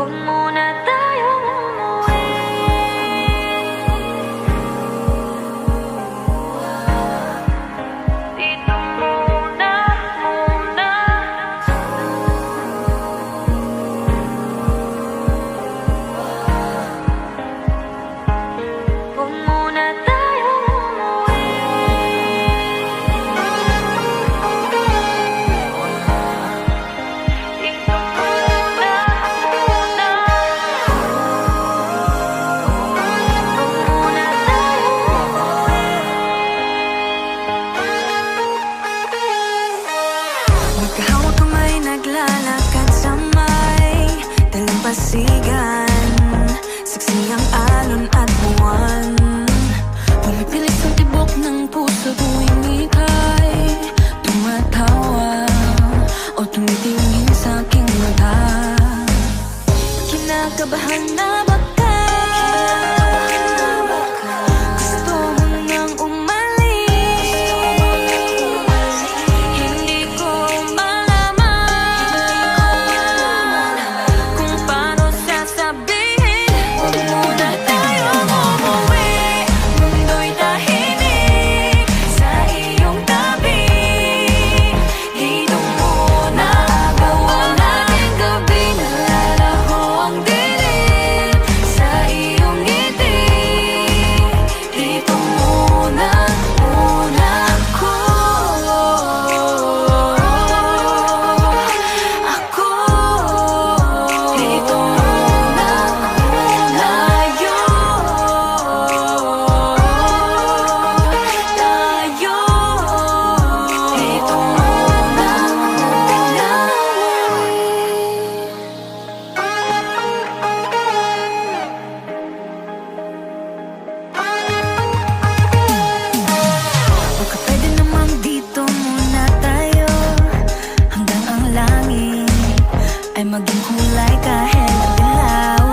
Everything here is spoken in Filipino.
Huwag muna tayong umuwi. Dito muna, muna. Huwag muna tayong umuwi. Dito muna, muna. Huwag muna tayong umuwi. Magkahawak kamay, naglalakad sa may dalampasigan. Saksi ang alon at buwan. Pumipilit sa tibok ng puso tuwing ika'y tumatawa o tumitingin sa aking mata. Kinakabahan na baka gusto mo nang umalis. Hindi ko malaman kung paano sasabihin. Huwag muna tayong umuwi. Mundo'y tahimik sa iyong tabi. Dito muna agawan natin gabi. Nalalaho ang dilim sa iyong ngiti. Dito muna, muna ako. Dito muna, muna tayo. Dito muna, muna. Baka pwede namang dito muna tayo hanggang ang langit ay maging kulay kahit dilaw.